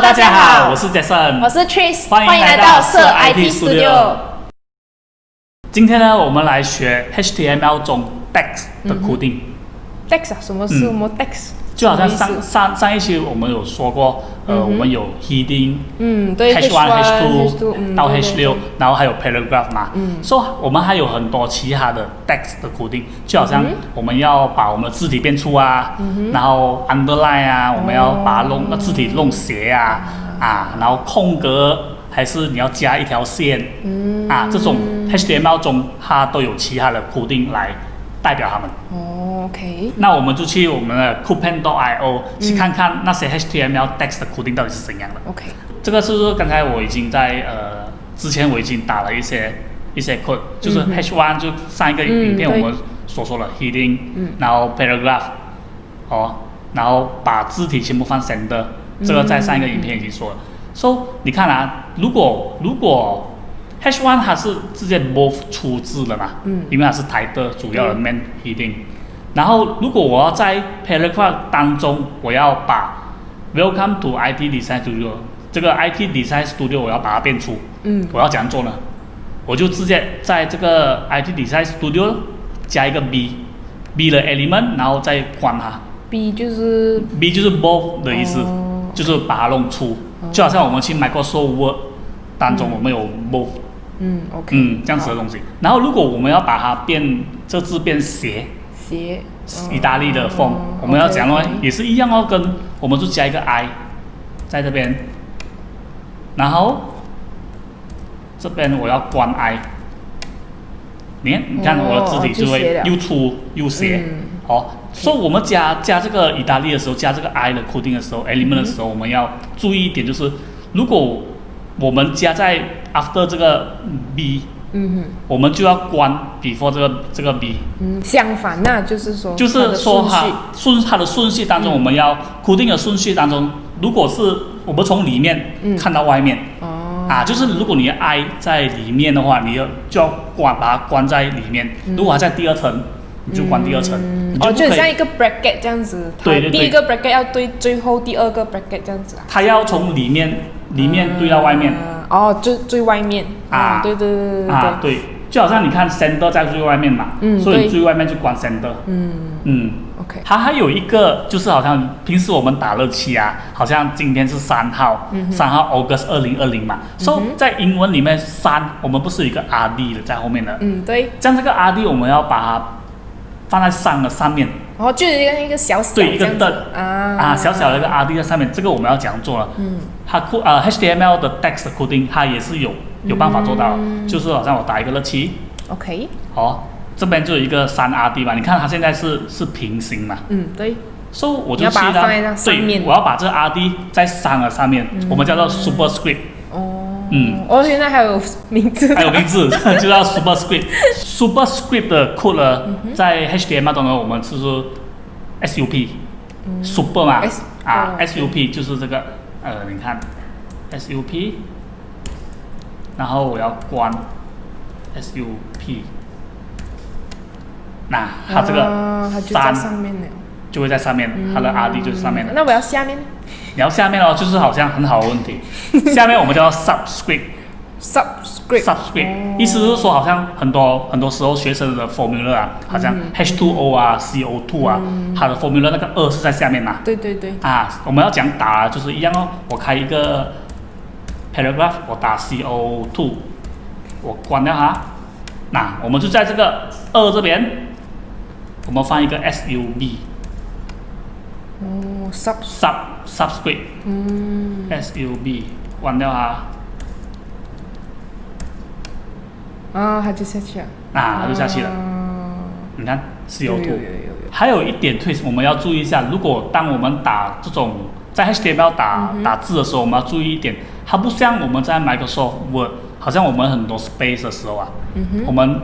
大家好，我是 Jason， 我是 Trace， 欢迎来到色 IT Studio。今天呢，我们来学 HTML 中 text 的 coding。text 啊，什么是什么 text？就好像上一期我们有说过，我们有 heading， 对 H1、H2 到 H6，对然后还有 paragraph 嘛，所以我们还有很多其他的 text 的 coding， 就好像我们要把我们的字体变粗啊，然后 underline 啊，我们要把它字体弄斜啊，然后空格还是你要加一条线，这种 HTML 中它都有其他的 coding 来代表它们。OK， 那我们就去我们的 Codepen.io 去看看那些 HTML text 的 coding 到底是怎样的。OK， 这个是刚才我已经在之前我已经打了一些 code， 就是 H1 就上一个影片我们所说的 heading，然后 paragraph， 然后把字体全部放 center， 这个在上一个影片已经说了。So 你看啊，如果H1 它是直接 both 出字了嘛，因为它是 title 主要的 main heading。然后如果我要在 paragraph 当中，我要把 Welcome to IT Design Studio 这个 IT Design Studio 我要把它变粗，我要怎样做呢？我就直接在这个 IT Design Studio 加一个 B 的 element， 然后再关它。B 就是 both 的意思，就是把它弄粗，就好像我们去 Microsoft Word 当中我们有 both。OK， 这样子的东西。然后如果我们要把它这字变斜，意大利的风，我们要讲也是一样跟我们就加一个 I 在这边，然后这边我要关 I， 你看我的字体就会又粗又斜，所以我们加这个意大利的时候，加这个 I 的 coding 的时候 element 的时候，我们要注意一点，就是如果我们加在 after 这个 B， 我们就要关 before 这个 B。相反就是说它的顺序当中，我们要 coding 的顺序当中，如果是我们从里面看到外面，就是如果你的 I 在里面的话，你就要把它关在里面。如果它在第二层，你就关第二层。就像一个 bracket 这样子。对。第一个 bracket 要对最后第二个 bracket 这样子。它要从里面对到外面。最外面。对，就好像你看 center 在最外面嘛，所以最外面就关 center。OK。它还有一个就是好像平时我们打日期好像今天是3号，3号 August 2020嘛，所以在英文里面3我们不是有一个 RD 的在后面的，对。这样这个 RD 我们要把它放在3的上面。就是一个小对，一个小小的一个 RD 在上面，这个我们要怎样做了？它HTML 的 text coding 它也是有办法做到，就是好像我打一个日期 ，OK， 这边就有一个3 RD 吧，你看它现在是平行嘛，对，所以我就去到对，我要把这个 RD 在3的上面，我们叫做 superscript。现在还有名字，就叫 superscript。superscript 的 code 呢，在 HTML 中呢，我们是说 SUP，super 嘛，SUP 就是这个你看 SUP， 然后我要关 SUP， 那它这个3就会在上面，它的 RD 就是上面的。那我要下面呢？你要下面就是好像很好的问题。下面我们叫 subscript， 意思是说好像很多时候学生的 formula 好像 H2O CO2 它的 formula 那个2是在下面嘛。对。我们要讲打就是一样我开一个 paragraph， 我打 CO2， 我关掉它，那我们就在这个2这边，我们放一个 SUB。subscript， SUB 关掉它，它就下去了。它就下去了。你看 CO2， 还有一点我们要注意一下，如果当我们打这种在 HTML 打字的时候，我们要注意一点，它不像我们在 Microsoft Word， 好像我们很多 space 的时候我们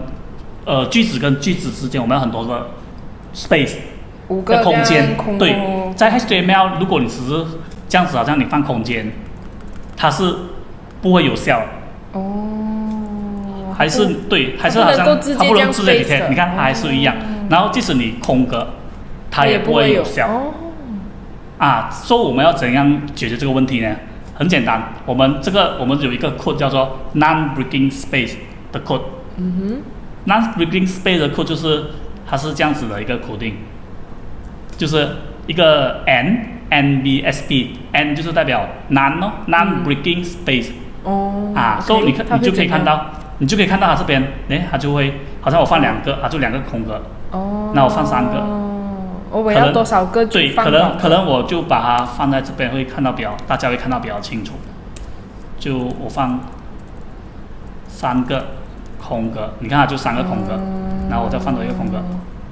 句子跟句子之间我们有很多个 space。5个空间，对，在 HTML 如果你只是这样子，好像你放空间，它是不会有效的。还是好像它不能直接填，你看它还是一样。然后即使你空格，它也不会有效。所以我们要怎样解决这个问题呢？很简单，我们有一个 code 叫做 non-breaking space 的 code。non-breaking space 的 code 就是它是这样子的一个 coding， 就是一个 NBSP，N 就是代表 non breaking space。所以你就可以看到，它这边，它就会好像我放2个，它就2个空格。那我放3个。我要多少个就放？对，可能我就把它放在这边，大家会看到比较清楚。就我放3个空格，你看它就3个空格，然后我再放多一个空格，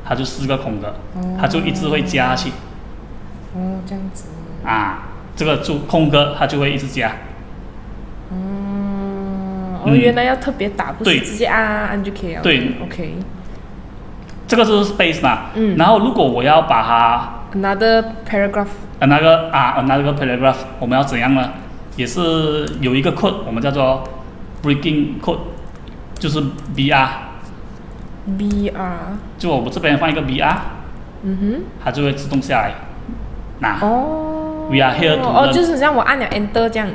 它就4个空格，它就一直会加下去。这样子。这个就空格它就会一直加。原来要特别打，不是直接按就可以了。对 ，OK。这个是 space 嘛，然后如果我要把它 another paragraph， another paragraph， 我们要怎样呢？也是有一个 code， 我们叫做 breaking code， 就是 BR。就我们这边放一个 BR，它就会自动下来。We are here to learn。就是像我按了 Enter 这样，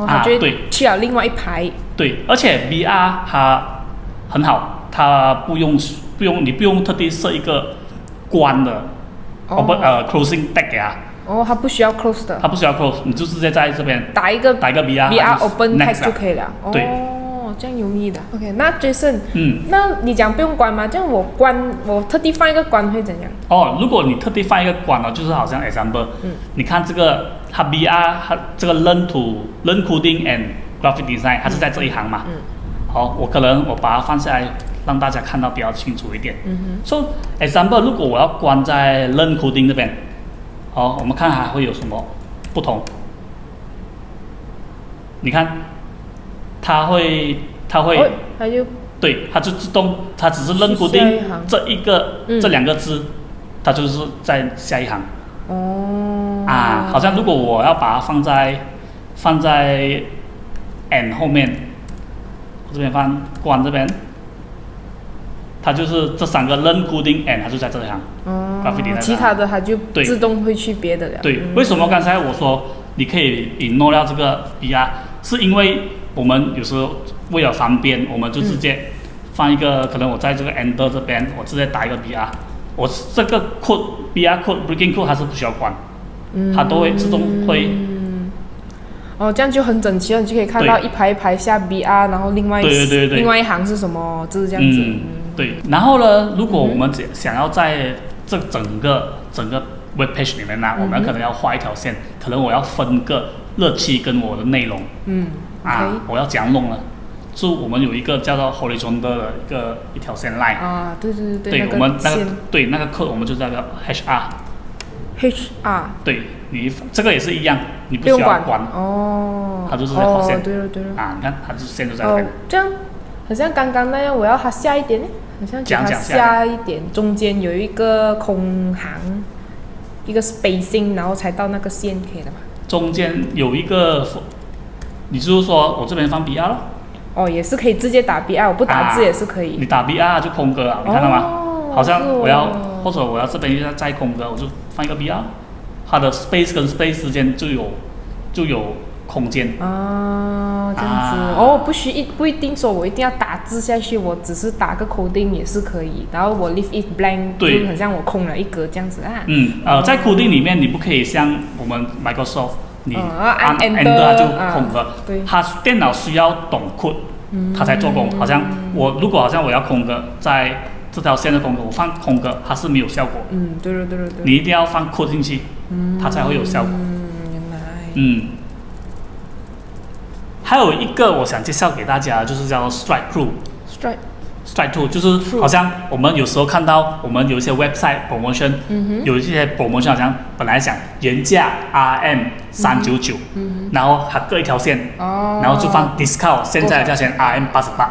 它就会去了另外一排。对，而且 BR 它很好，它你不用特地设一个关的closing tag 给它。它不需要 close 的。它不需要 close， 你就直接在这边打一个 BR open tag 就可以了。对。这样容易的。OK， 那 Jason，那你讲不用关吗？这样我特地放一个关会怎样？如果你特地放一个关就是好像 example，你看这个它 BR 它这个 learn coding and graphic design， 它是在这一行嘛。我可能我把它放下来，让大家看到比较清楚一点。So example， 如果我要关在 learn coding 这边，我们看还会有什么不同？你看。它就对，它就自动，它只是learn coding这2个字，它就是在下一行。好像如果我要把它放在 and 后面，我这边放关这边，它就是这3个 learn coding and 它就在这一行。其他的它就自动会去别的了。对，为什么刚才我说你可以 ignore 掉这个 BR， 是因为我们有时候为了方便，我们就直接放一个，可能我在这个 Enter 这边，我直接打一个 BR， 我这个 BR code breaking code 它是不需要关，它都会自动会。这样就很整齐了，你就可以看到一排一排下 BR， 然后另外一行是什么字这样子。对。然后呢，如果我们想要在这整个 web page 里面呢，我们可能要画一条线，可能我要分个日期跟我的内容。我要怎样弄呢？就我们有一个叫做 horizontal 的一条线 line。对，我们那个 code 我们就叫做 HR。对，你这个也是一样，你不需要关。它就是在画线。对了。你看，它就线就在那边。这样，好像刚刚那样，我要它下一点呢，好像给它下一点，中间有一个空行，一个 spacing， 然后才到那个线，可以了吧？中间有一个。你就是说我这边放 BR 咯？也是可以直接打 BR， 我不打字也是可以。你打 BR 就空格你看到吗？好像或者我要这边再空格，我就放一个 BR， 它的 space 跟 space 之间就有空间。这样子。不一定说我一定要打字下去，我只是打个 coding 也是可以。然后我 leave it blank， 就很像我空了一格这样子在 coding 里面你不可以像我们 Microsoft。你按 Enter 它就空格，它电脑需要懂 code， 它才做工。好像如果好像我要空格，在这条线的空格，我放空格，它是没有效果。对。你一定要放 code 进去，它才会有效果。原来。还有一个我想介绍给大家，就是叫做 Strike Through。Strike Through 就是好像我们有时候看到我们有一些 website promotion，有一些 promotion 好像本来想原价 RM399，然后它各一条线，然后就放 discount， 现在的价钱 RM88。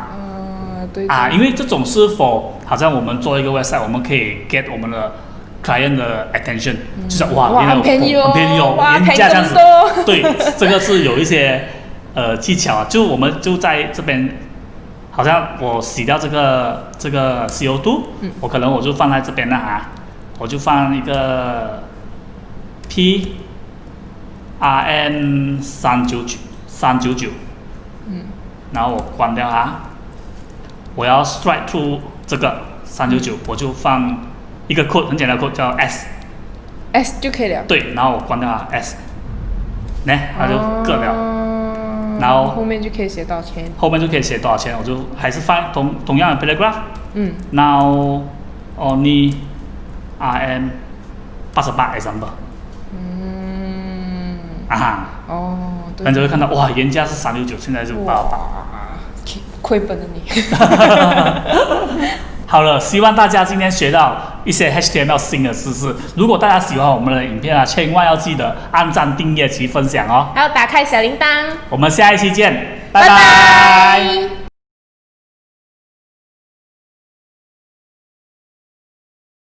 因为这种是否好像我们做一个 website， 我们可以 get 我们的 client 的 attention，就是很便宜原价这样子。对，这个是有一些技巧就我们就在这边。好像我洗掉这个 CO2，我可能我就放在这边了我就放一个 P ，RN 399，然后我关掉它，我要 strike through 这个399，我就放一个 code 很简单的 code 叫 S 就可以了。对，然后我关掉它 S， 呢，它就割了。然后后面就可以写多少钱？后面就可以写多少钱，我就还是放同样的 paragraph。Now only RM 88 example。对。那就会看到哇，原价是369，现在是888。亏本了你。好了，希望大家今天学到一些 HTML 新的知识。如果大家喜欢我们的影片千万要记得按赞、订阅及分享哦。还有打开小铃铛。我们下一期见，拜拜拜。